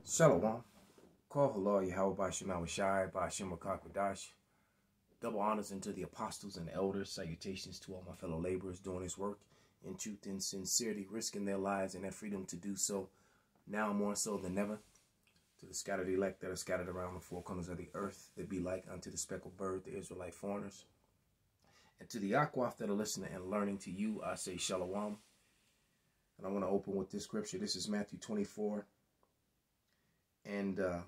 Shalom. Call halal Yahweh Bashim Awashai Bashim Wadash. Double honors unto the apostles and elders. Salutations to all my fellow laborers doing this work in truth and sincerity, risking their lives and their freedom to do so now more so than ever. To the scattered elect that are scattered around the four corners of the earth, that be like unto the speckled bird, the Israelite foreigners. And to the Akwaf that are listening and learning, to you I say Shalom. And I want to open with this scripture. This is Matthew 24. And I'm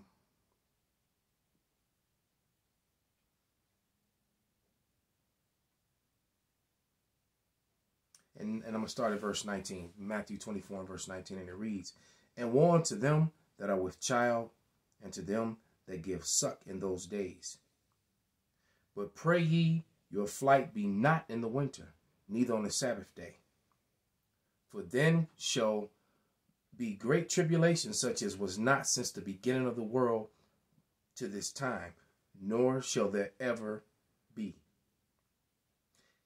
going to start at verse 19. Matthew 24 and verse 19. And it reads, "And woe unto them that are with child, and to them that give suck in those days. But pray ye your flight be not in the winter, neither on the Sabbath day. For then shall be great tribulation, such as was not since the beginning of the world to this time, nor shall there ever be.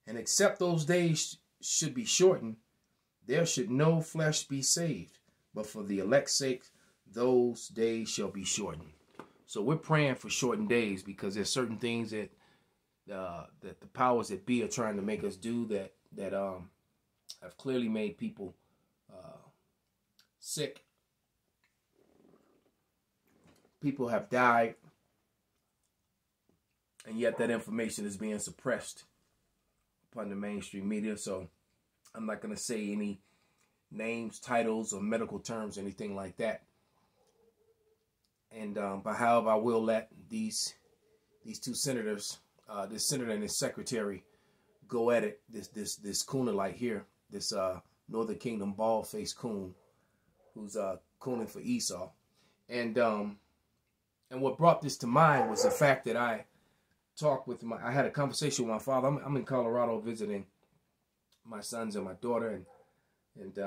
And except those days should be shortened, there should no flesh be saved. But for the elect's sake, those days shall be shortened." So we're praying for shortened days, because there's certain things that that the powers that be are trying to make us do that have clearly made people sick. People have died, and yet that information is being suppressed upon the mainstream media. So I'm not going to say any names, titles, or medical terms, anything like that. And but however, I will let these two senators, this senator and his secretary, go at it. This Coonalite here, this Northern Kingdom bald-faced coon, who's cooning for Esau. And what brought this to mind was the fact that I had a conversation with my father. I'm in Colorado visiting my sons and my daughter, and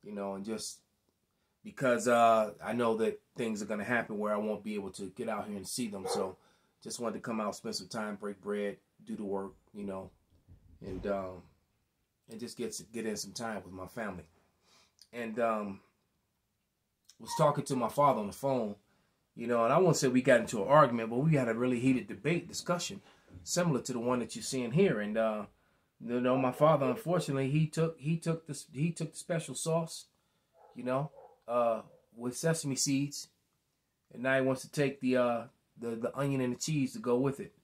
you know, and just because I know that things are going to happen where I won't be able to get out here and see them. So just wanted to come out, spend some time, break bread, do the work, you know, and just get in some time with my family. And was talking to my father on the phone, you know, and I won't say we got into an argument, but we had a really heated discussion, similar to the one that you're seeing here. And you know, my father, unfortunately, he took the special sauce, you know, with sesame seeds, and now he wants to take the onion and the cheese to go with it.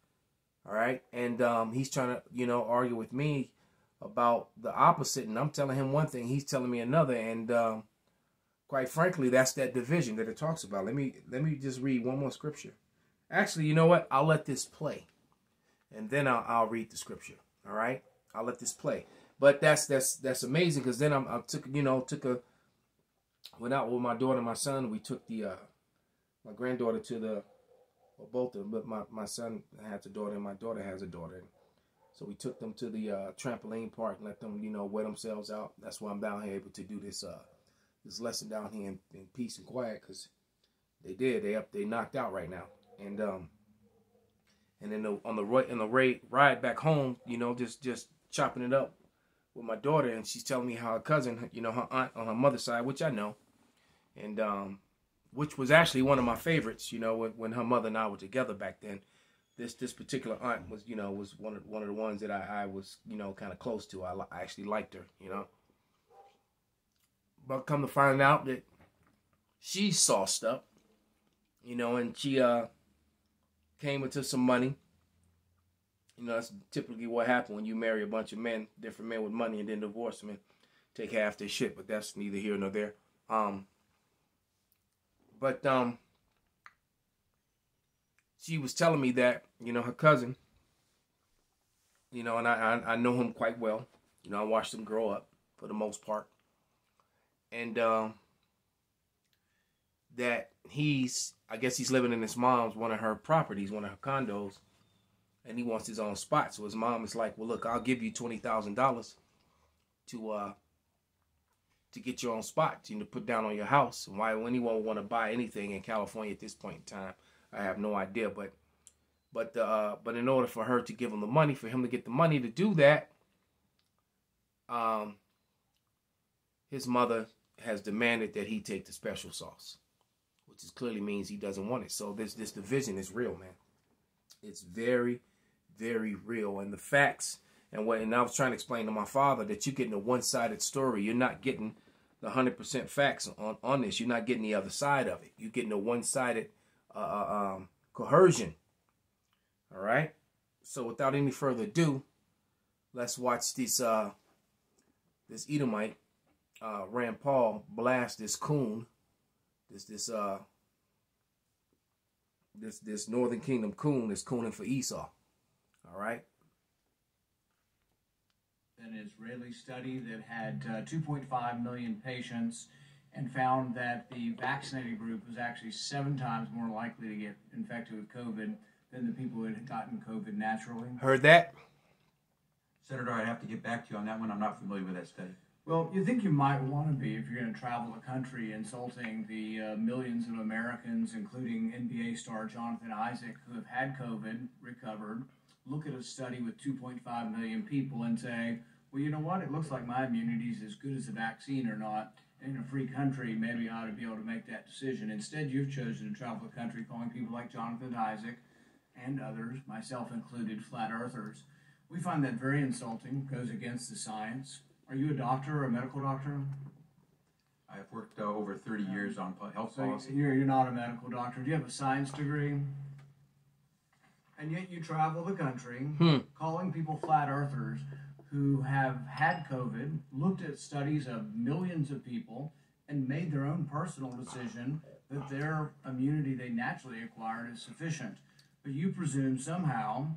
All right, and he's trying to, you know, argue with me about the opposite, and I'm telling him one thing, he's telling me another, and quite frankly, that's that division that it talks about. Let me just read one more scripture. Actually, you know what? I'll let this play, and then I'll read the scripture. All right, I'll let this play. But that's amazing, because then I went out with my daughter and my son. We took my granddaughter to both of them, but my son has a daughter and my daughter has a daughter. So we took them to the trampoline park and let them, you know, wear themselves out. That's why I'm down here able to do this lesson down here in peace and quiet, because they knocked out right now. And then on the ride back home, you know, just chopping it up with my daughter, and she's telling me how her cousin, you know, her aunt on her mother's side, which I know, and which was actually one of my favorites, you know, when her mother and I were together back then. This particular aunt was, you know, was one of the ones that I was, you know, kind of close to. I actually liked her, you know. But come to find out that she's sauced up, you know, and she came into some money. You know, that's typically what happens when you marry a bunch of men, different men with money, and then divorce them and take half their shit. But that's neither here nor there. She was telling me that, you know, her cousin, you know, and I know him quite well. You know, I watched him grow up for the most part. And that I guess he's living in his mom's, one of her properties, one of her condos, and he wants his own spot. So his mom is like, "Well, look, I'll give you $20,000 to get your own spot, you know, put down on your house." And why anyone would want to buy anything in California at this point in time, I have no idea. But in order for her to give him the money, for him to get the money to do that, his mother has demanded that he take the special sauce. which is clearly means he doesn't want it. So this division is real, man. It's very, very real. And the facts and I was trying to explain to my father that you're getting a one-sided story. You're not getting the 100% facts on this. You're not getting the other side of it. You're getting a one-sided coercion. All right. So without any further ado, let's watch this Edomite Rand Paul blast this coon, this Northern Kingdom coon that's cooning for Esau. All right. An Israeli study that had 2.5 million patients and found that the vaccinated group was actually 7 times more likely to get infected with COVID than the people who had gotten COVID naturally. Heard that? Senator, I'd have to get back to you on that one. I'm not familiar with that study. Well, you think you might want to be if you're going to travel the country insulting the millions of Americans, including NBA star Jonathan Isaac, who have had COVID, recovered, look at a study with 2.5 million people and say, well, you know what? It looks like my immunity is as good as the vaccine or not. In a free country, maybe I ought to be able to make that decision. Instead, you've chosen to travel the country calling people like Jonathan Isaac and others, myself included, flat earthers. We find that very insulting, goes against the science. Are you a doctor or a medical doctor? I've worked over 30 years on health policy. You're not a medical doctor. Do you have a science degree? And yet you travel the country calling people flat earthers who have had COVID, looked at studies of millions of people, and made their own personal decision that their immunity they naturally acquired is sufficient. But you presume somehow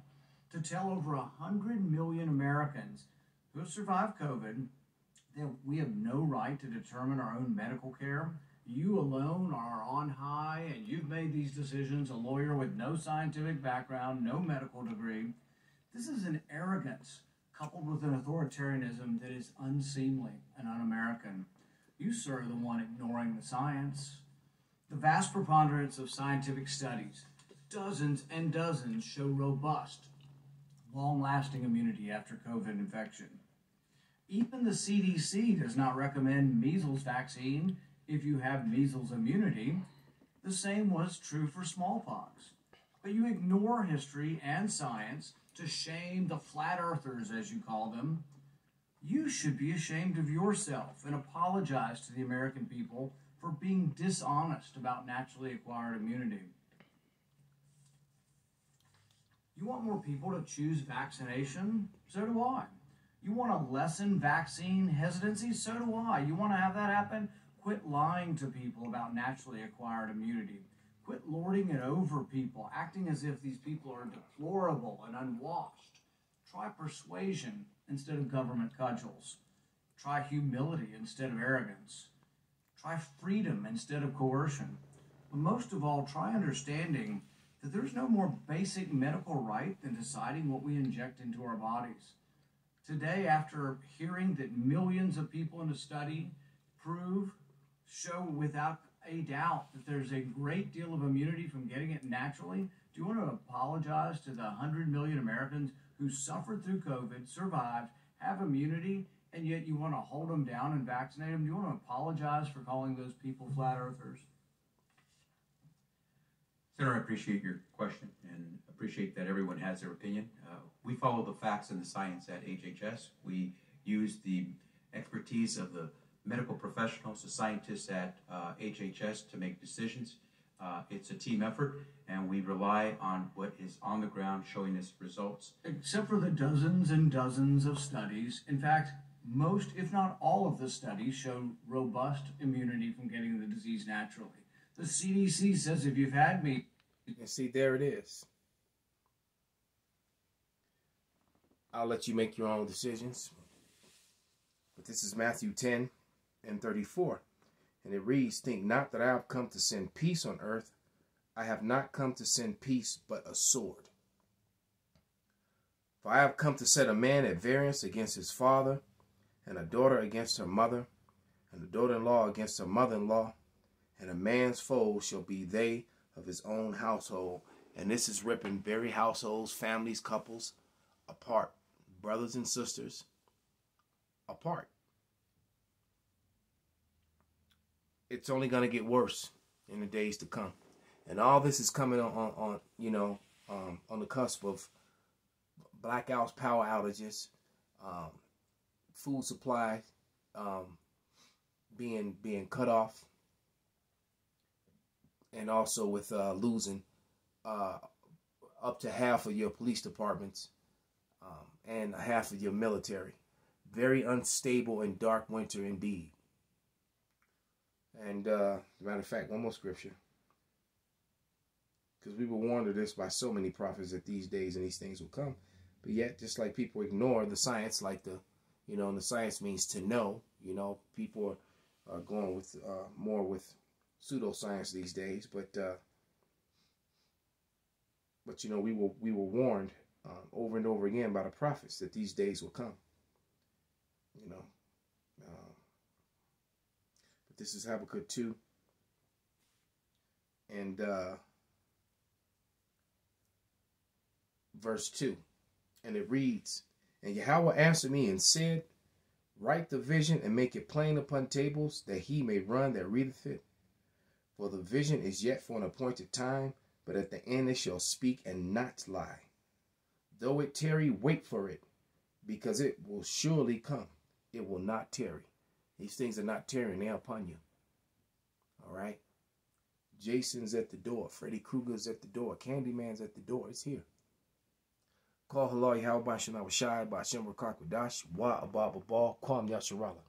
to tell over 100 million Americans who have survived COVID that we have no right to determine our own medical care. You alone are on high, and you've made these decisions, a lawyer with no scientific background, no medical degree. This is an arrogance coupled with an authoritarianism that is unseemly and un-American. You, sir, are the one ignoring the science. The vast preponderance of scientific studies, dozens and dozens, show robust, long-lasting immunity after COVID infection. Even the CDC does not recommend measles vaccine if you have measles immunity. The same was true for smallpox. But you ignore history and science to shame the flat earthers, as you call them. You should be ashamed of yourself and apologize to the American people for being dishonest about naturally acquired immunity. You want more people to choose vaccination? So do I. You want to lessen vaccine hesitancy? So do I. You want to have that happen? Quit lying to people about naturally acquired immunity. Quit lording it over people, acting as if these people are deplorable and unwashed. Try persuasion instead of government cudgels. Try humility instead of arrogance. Try freedom instead of coercion. But most of all, try understanding that there's no more basic medical right than deciding what we inject into our bodies. Today, after hearing that millions of people in a study show without a doubt that there's a great deal of immunity from getting it naturally, do you want to apologize to the 100 million Americans who suffered through COVID, survived, have immunity, and yet you want to hold them down and vaccinate them? Do you want to apologize for calling those people flat earthers? Senator, I appreciate your question and appreciate that everyone has their opinion. We follow the facts and the science at HHS. We use the expertise of the medical professionals, the scientists at HHS to make decisions. It's a team effort, and we rely on what is on the ground showing us results. Except for the dozens and dozens of studies. In fact, most, if not all of the studies show robust immunity from getting the disease naturally. The CDC says if you've had me... And see, there it is. I'll let you make your own decisions. But this is Matthew 10:34. And it reads, "Think not that I have come to send peace on earth. I have not come to send peace, but a sword. For I have come to set a man at variance against his father, and a daughter against her mother, and a daughter-in-law against her mother-in-law, and a man's foes shall be they of his own household." And this is ripping very households, families, couples apart, brothers and sisters apart. It's only going to get worse. in the days to come. And all this is coming on the cusp of blackouts, power outages, food supply being cut off, and also with losing up to half of your police departments and half of your military. Very unstable and dark winter indeed. And matter of fact, one more scripture. Because we were warned of this by so many prophets that these days and these things will come. But yet, just like people ignore the science, like and the science means to know, people are going with more with pseudoscience these days. But we were warned over and over again by the prophets that these days will come. But this is Habakkuk 2. And verse 2. And it reads, And Yahweh answered me and said, Write the vision and make it plain upon tables, that he may run that readeth it. For the vision is yet for an appointed time, but at the end it shall speak and not lie. Though it tarry, wait for it, because it will surely come. It will not tarry. These things are not tarrying, they're upon you. All right? Jason's at the door. Freddy Krueger's at the door. Candyman's at the door. It's here. Call Halal Yahweh Bashan Awashai Bashem Rakak Wadash Wa Ababa Ball Kwam Yasharala.